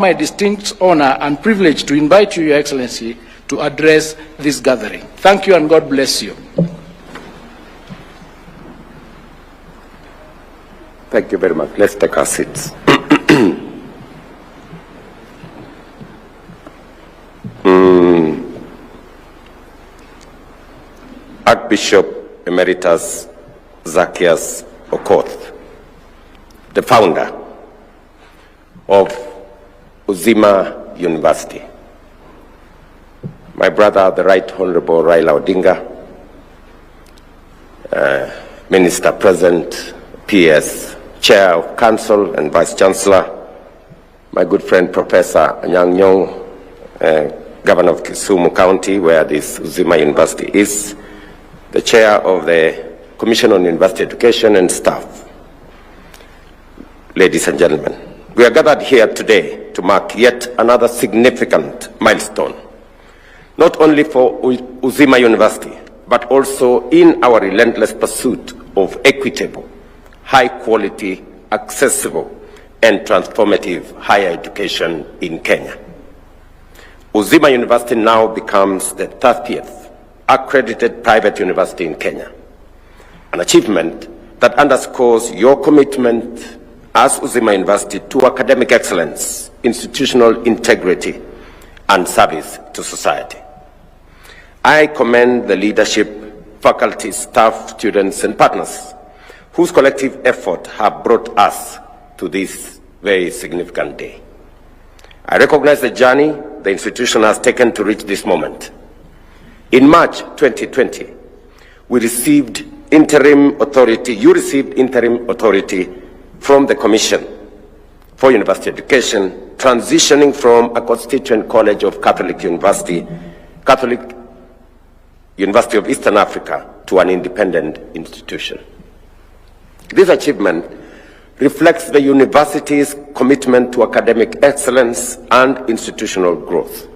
My distinct honor and privilege to invite you, Your Excellency, to address this gathering. Thank you and God bless you. Thank you very much. Let's take our seats. Archbishop Emeritus Zacchaeus Okoth, the founder of Uzima University. My brother, the Right Honorable Raila Odinga, Minister President, PS, Chair of Council and Vice Chancellor, my good friend Professor Anyang' Nyong'o, Governor of Kisumu County, where this Uzima University is, the Chair of the Commission on University Education and staff. Ladies and gentlemen, we are gathered here today to mark yet another significant milestone, not only for Uzima University, but also in our relentless pursuit of equitable, high-quality, accessible, and transformative higher education in Kenya. Uzima University now becomes the 30th accredited private university in Kenya, an achievement that underscores your commitment as Uzima University to academic excellence, institutional integrity, and service to society. I commend the leadership, faculty, staff, students, and partners whose collective effort have brought us to this very significant day. I recognize the journey the institution has taken to reach this moment. In March 2020, we received interim authority, you received interim authority from the Commission for University Education, transitioning from a constituent college of Catholic University of Eastern Africa, to an independent institution. This achievement reflects the university's commitment to academic excellence and institutional growth.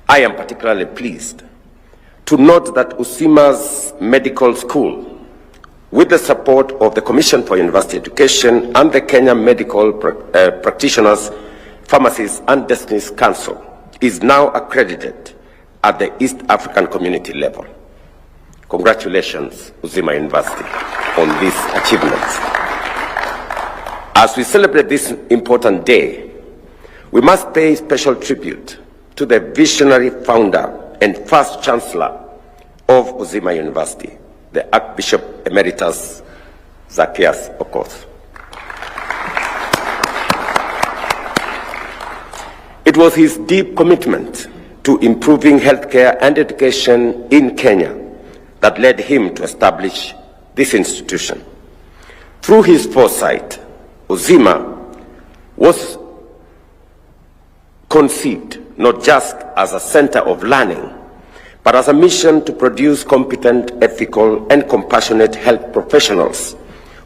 I am particularly pleased to note that Uzima's Medical School, with the support of the Commission for University Education and the Kenya Medical Practitioners, Pharmacists and Destinies Council, is now accredited at the East African community level. Congratulations, Uzima University, on this achievement. As we celebrate this important day, we must pay special tribute to the visionary founder and first Chancellor of Uzima University, the Archbishop Emeritus Zacchaeus Okoth. It was his deep commitment to improving healthcare and education in Kenya that led him to establish this institution. Through his foresight, Uzima was conceived not just as a center of learning, but as a mission to produce competent, ethical, and compassionate health professionals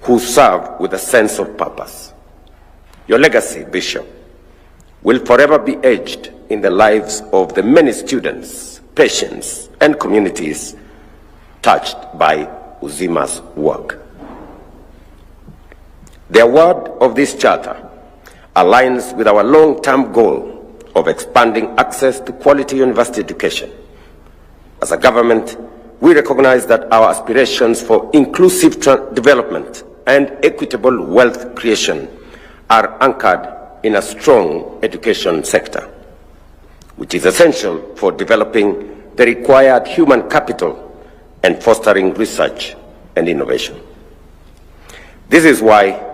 who serve with a sense of purpose. Your legacy, Bishop, will forever be etched in the lives of the many students, patients, and communities touched by Uzima's work. The award of this charter aligns with our long-term goal of expanding access to quality university education. As a government, we recognize that our aspirations for inclusive development and equitable wealth creation are anchored in a strong education sector, which is essential for developing the required human capital and fostering research and innovation. This is why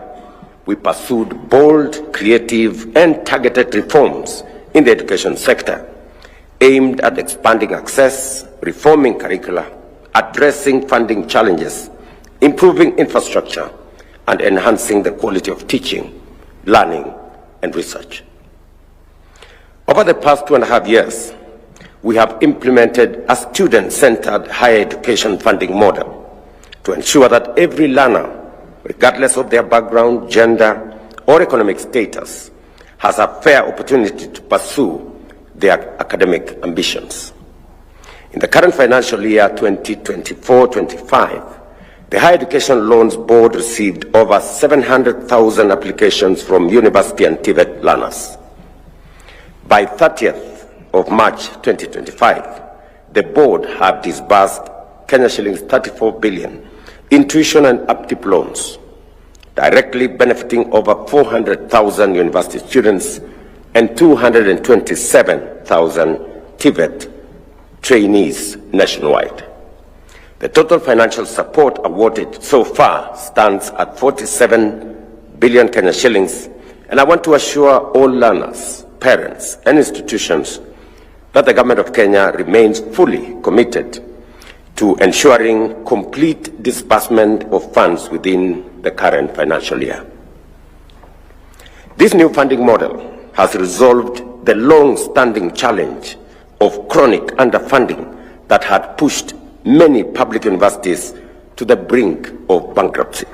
we pursued bold, creative, and targeted reforms in the education sector, aimed at expanding access, reforming curricula, addressing funding challenges, improving infrastructure, and enhancing the quality of teaching, learning, and research. Over the past 2.5 years, we have implemented a student-centered higher education funding model to ensure that every learner, regardless of their background, gender, or economic status, has a fair opportunity to pursue their academic ambitions. In the current financial year 2024-25, the Higher Education Loans Board received over 700,000 applications from university and TVET learners. By 30th of March 2025, the board had disbursed Kenya shillings 34 billion in tuition and upkeep loans, directly benefiting over 400,000 university students and 227,000 TVET trainees nationwide. The total financial support awarded so far stands at 47 billion Kenya shillings, and I want to assure all learners, parents, and institutions that the government of Kenya remains fully committed to ensuring complete disbursement of funds within the current financial year. This new funding model has resolved the long-standing challenge of chronic underfunding that had pushed many public universities to the brink of bankruptcy.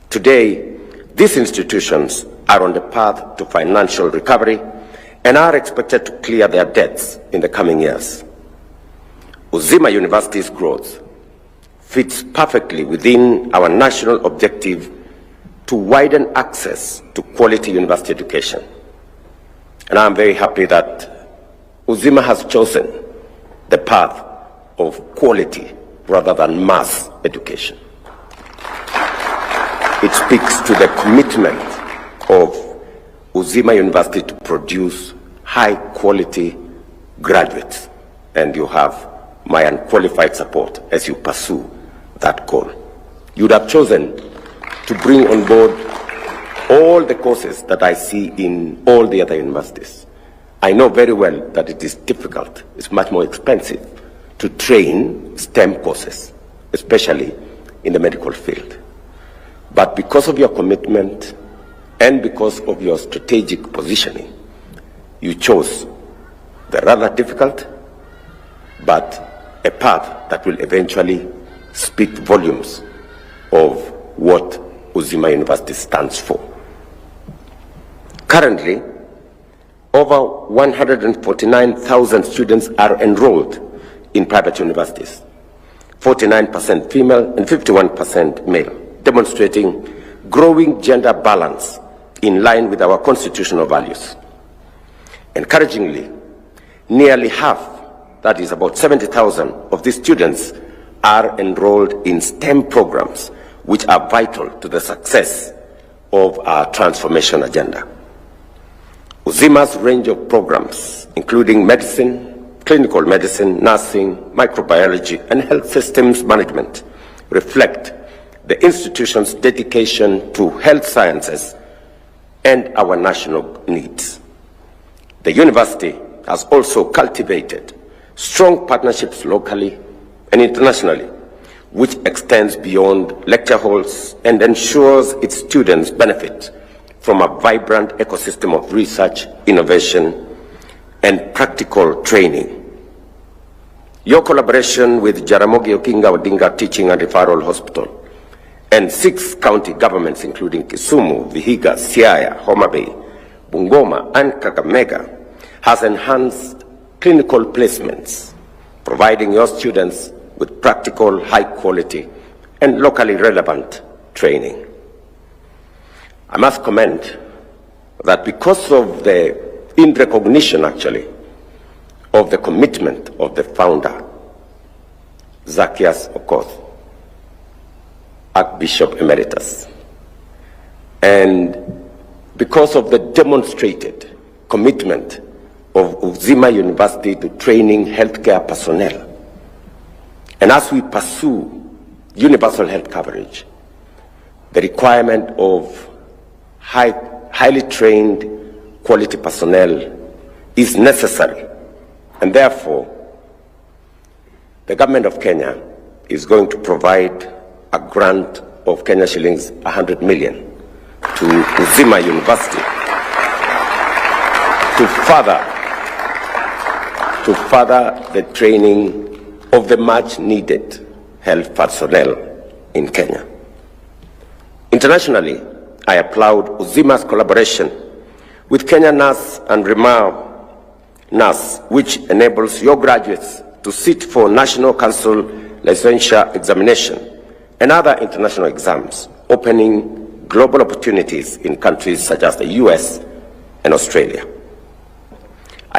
Today, these institutions are on the path to financial recovery and are expected to clear their debts in the coming years. Uzima University's growth fits perfectly within our national objective to widen access to quality university education. And I'm very happy that Uzima has chosen the path of quality rather than mass education. It speaks to the commitment of Uzima University to produce high-quality graduates, and you have my unqualified support as you pursue that goal. You would have chosen to bring on board all the courses that I see in all the other universities. I know very well that it is difficult, it's much more expensive to train STEM courses, especially in the medical field. But because of your commitment and because of your strategic positioning, you chose the rather difficult but a path that will eventually speak volumes of what Uzima University stands for. Currently, over 149,000 students are enrolled in private universities, 49% female and 51% male, demonstrating growing gender balance in line with our constitutional values. Encouragingly, nearly half, that is about 70,000 of these students, are enrolled in STEM programs, which are vital to the success of our transformation agenda. Uzima's range of programs, including medicine, clinical medicine, nursing, microbiology, and health systems management, reflect the institution's dedication to health sciences and our national needs. The university has also cultivated strong partnerships locally and internationally, which extends beyond lecture halls and ensures its students benefit from a vibrant ecosystem of research, innovation, and practical training. Your collaboration with Jaramogi Oginga Odinga Teaching and Referral Hospital and 6 county governments, including Kisumu, Vihiga, Siaya, Homa Bay, Bungoma, and Kakamega, has enhanced clinical placements, providing your students with practical, high-quality, and locally relevant training. I must comment that because of the recognition, actually, of the commitment of the founder, Zacchaeus Okoth, Archbishop Emeritus, and because of the demonstrated commitment of Uzima University to training healthcare personnel, and as we pursue universal health coverage, the requirement of highly trained quality personnel is necessary, and therefore the government of Kenya is going to provide a grant of Kenya shillings 100 million to Uzima University to further the training of the much needed health personnel in Kenya. Internationally, I applaud Uzima's collaboration with Kenya Nurse and Remar Nurse, which enables your graduates to sit for National Council licensure examination and other international exams, opening global opportunities in countries such as the US and Australia.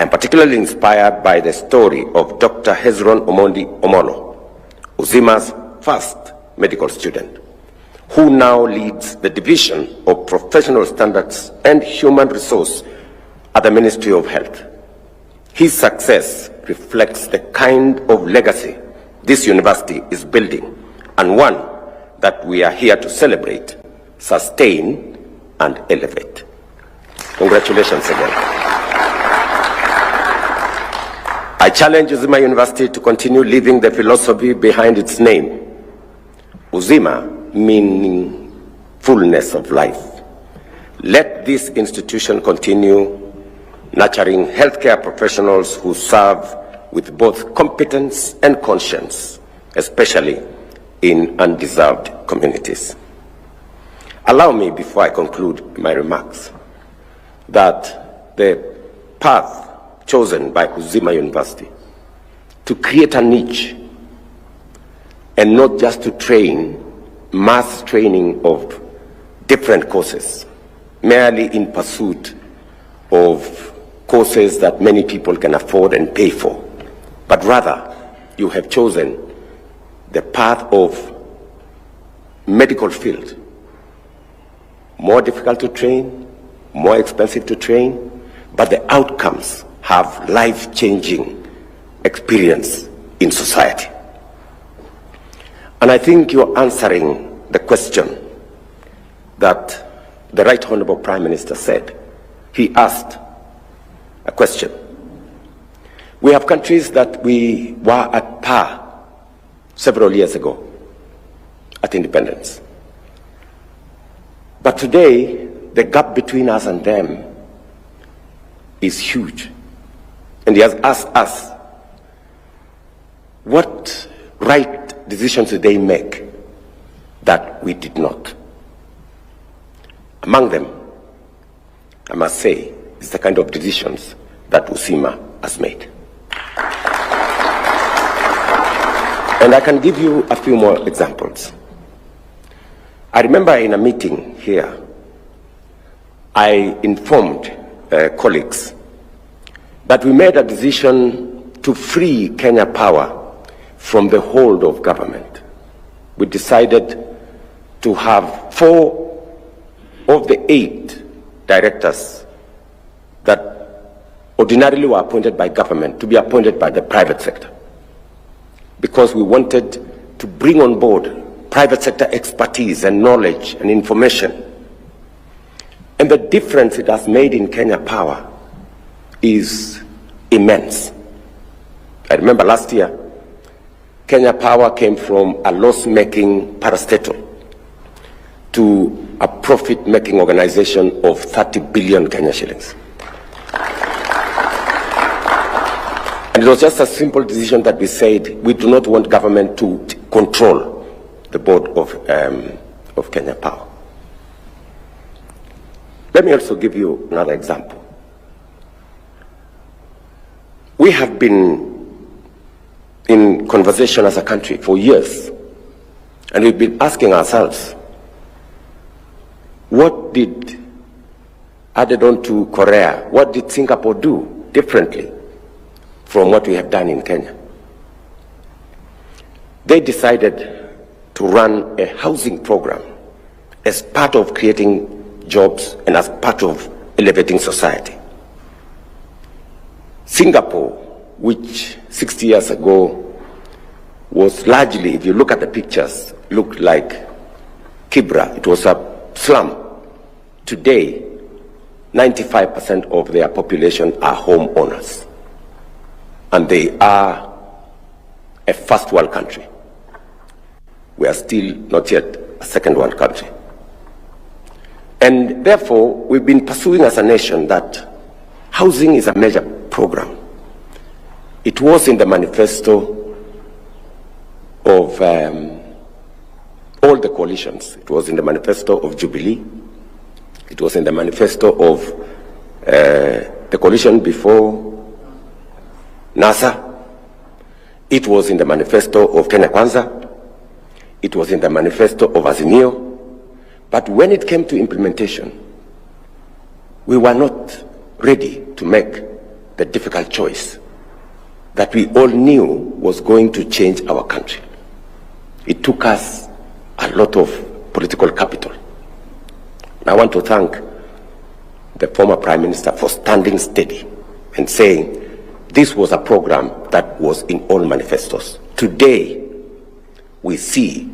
I am particularly inspired by the story of Dr. Hezron Omondi Omolo, Uzima's first medical student, who now leads the Division of Professional Standards and Human Resource at the Ministry of Health. His success reflects the kind of legacy this university is building, and one that we are here to celebrate, sustain, and elevate. Congratulations again. I challenge Uzima University to continue living the philosophy behind its name. Uzima, meaning fullness of life. Let this institution continue nurturing healthcare professionals who serve with both competence and conscience, especially in undeserved communities. Allow me, before I conclude my remarks, that the path chosen by Uzima University to create a niche and not just to train mass training of different courses, merely in pursuit of courses that many people can afford and pay for, but rather you have chosen the path of medical field, more difficult to train, more expensive to train, but the outcomes have life-changing experience in society. And I think you're answering the question that the Right Honorable Prime Minister said. He asked a question. We have countries that we were at par several years ago at independence. But today, the gap between us and them is huge. And he has asked us, what right decisions did they make that we did not? Among them, I must say, is the kind of decisions that Uzima has made. And I can give you a few more examples. I remember in a meeting here, I informed colleagues that we made a decision to free Kenya Power from the hold of government. We decided to have 4 of the 8 directors that ordinarily were appointed by government to be appointed by the private sector, because we wanted to bring on board private sector expertise and knowledge and information. And the difference it has made in Kenya Power is immense. I remember last year, Kenya Power came from a loss-making parastatal to a profit-making organization of 30 billion Kenya shillings. And it was just a simple decision that we said, we do not want government to control the board of Kenya Power. Let me also give you another example. We have been in conversation as a country for years, and we've been asking ourselves, what did, added on to Korea, what did Singapore do differently from what we have done in Kenya? They decided to run a housing program as part of creating jobs and as part of elevating society. Singapore, which 60 years ago was largely, if you look at the pictures, looked like Kibra. It was a slum. Today, 95% of their population are homeowners. And they are a first world country. We are still not yet a second world country. And therefore, we've been pursuing as a nation that housing is a major program. It was in the manifesto of all the coalitions. It was in the manifesto of Jubilee. It was in the manifesto of the coalition before NASA. It was in the manifesto of Kenya Kwanza. It was in the manifesto of Azimio. But when it came to implementation, we were not ready to make the difficult choice that we all knew was going to change our country. It took us a lot of political capital. I want to thank the former Prime Minister for standing steady and saying this was a program that was in all manifestos. Today, we see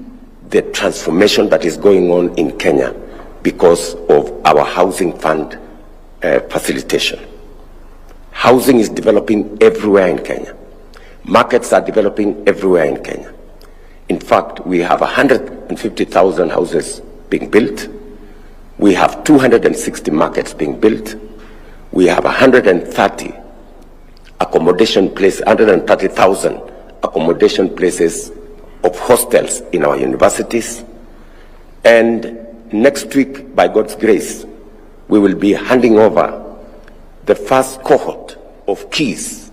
the transformation that is going on in Kenya because of our housing fund facilitation. Housing is developing everywhere in Kenya. Markets are developing everywhere in Kenya. In fact, we have 150,000 houses being built. We have 260 markets being built. We have 130,000 accommodation places of hostels in our universities. And next week, by God's grace, we will be handing over the first cohort of keys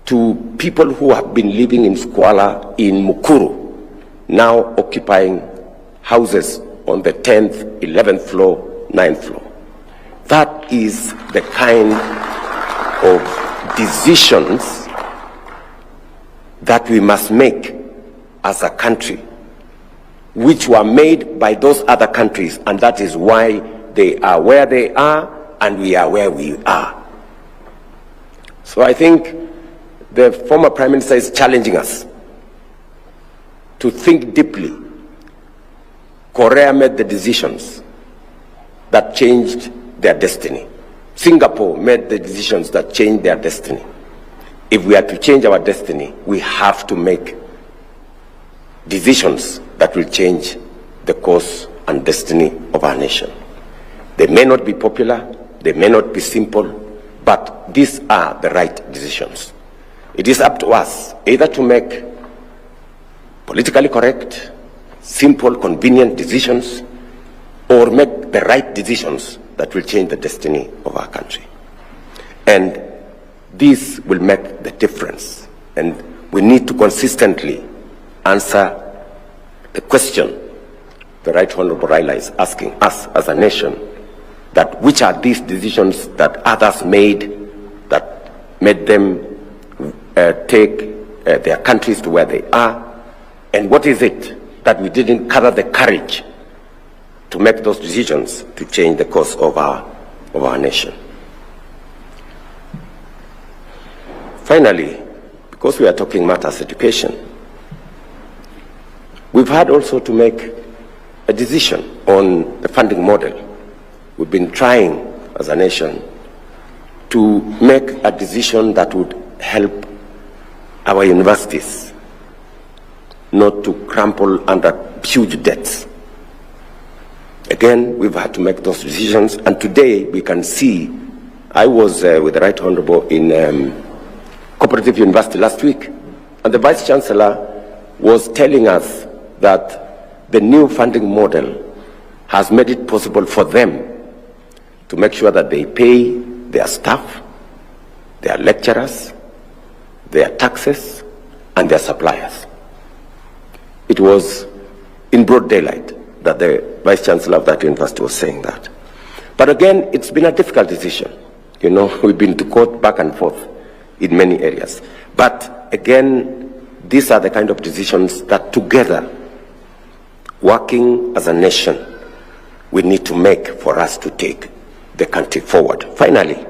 to people who have been living in squalor in Mukuru, now occupying houses on the 10th, 11th floor, 9th floor. That is the kind of decisions that we must make as a country, which were made by those other countries, and that is why they are where they are and we are where we are. So I think the former Prime Minister is challenging us to think deeply. Korea made the decisions that changed their destiny. Singapore made the decisions that changed their destiny. If we are to change our destiny, we have to make decisions that will change the course and destiny of our nation. They may not be popular, they may not be simple, but these are the right decisions. It is up to us either to make politically correct, simple, convenient decisions, or make the right decisions that will change the destiny of our country. And this will make the difference. And we need to consistently answer the question the Right Honorable Raila is asking us as a nation, that which are these decisions that others made that made them take their countries to where they are, and what is it that we didn't gather the courage to make those decisions to change the course of our nation. Finally, because we are talking matters education, we've had also to make a decision on the funding model. We've been trying as a nation to make a decision that would help our universities not to crumple under huge debts. Again, we've had to make those decisions, and today we can see, I was with the Right Honorable in Cooperative University last week, and the Vice Chancellor was telling us that the new funding model has made it possible for them to make sure that they pay their staff, their lecturers, their taxes, and their suppliers. It was in broad daylight that the Vice Chancellor of that university was saying that. But again, it's been a difficult decision. You know, we've been to court back and forth in many areas. But again, these are the kind of decisions that together, working as a nation, we need to make for us to take the country forward. Finally,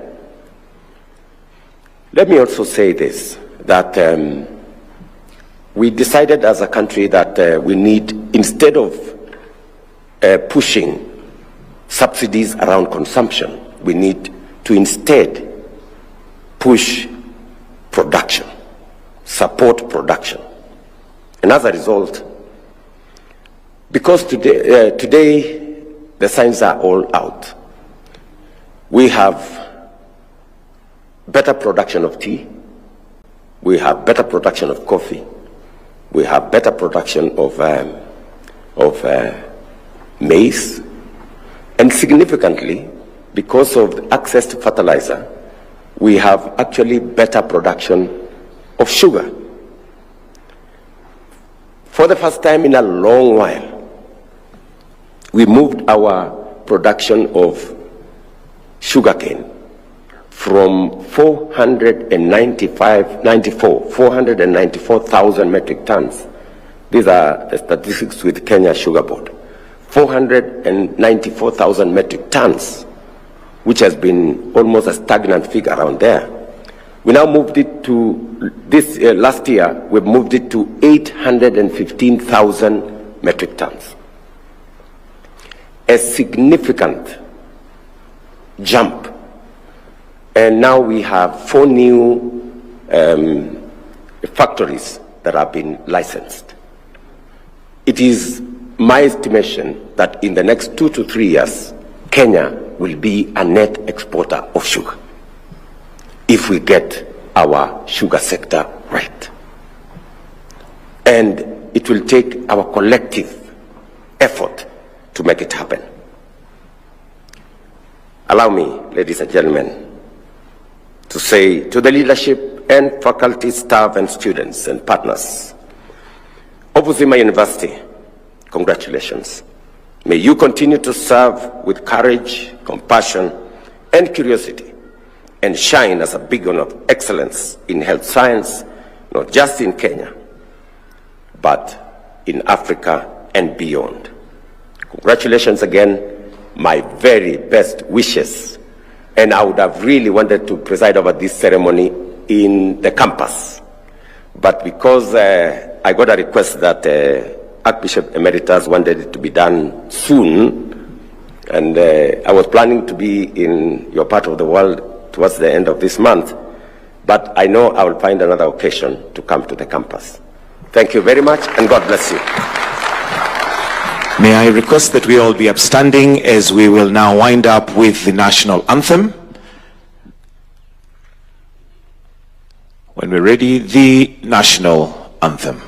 let me also say this, that we decided as a country that we need, instead of pushing subsidies around consumption, we need to instead push production, support production. And as a result, because today the signs are all out, we have better production of tea, we have better production of coffee, we have better production of maize, and significantly, because of access to fertilizer, we have actually better production of sugar. For the first time in a long while, we moved our production of sugarcane from 494,000 metric tons. These are the statistics with Kenya Sugar Board. 494,000 metric tons, which has been almost a stagnant figure around there. We now moved it to, this last year, we've moved it to 815,000 metric tons. A significant jump. And now we have 4 new factories that have been licensed. It is my estimation that in the next 2 to 3 years, Kenya will be a net exporter of sugar if we get our sugar sector right. And it will take our collective effort to make it happen. Allow me, ladies and gentlemen, to say to the leadership and faculty, staff, and students and partners of Uzima University, congratulations. May you continue to serve with courage, compassion, and curiosity, and shine as a beacon of excellence in health science, not just in Kenya, but in Africa and beyond. Congratulations again, my very best wishes. And I would have really wanted to preside over this ceremony in the campus. But because I got a request that Archbishop Emeritus wanted it to be done soon, and I was planning to be in your part of the world towards the end of this month, but I know I will find another occasion to come to the campus. Thank you very much, and God bless you. May I request that we all be upstanding as we will now wind up with the national anthem. When we're ready, the national anthem.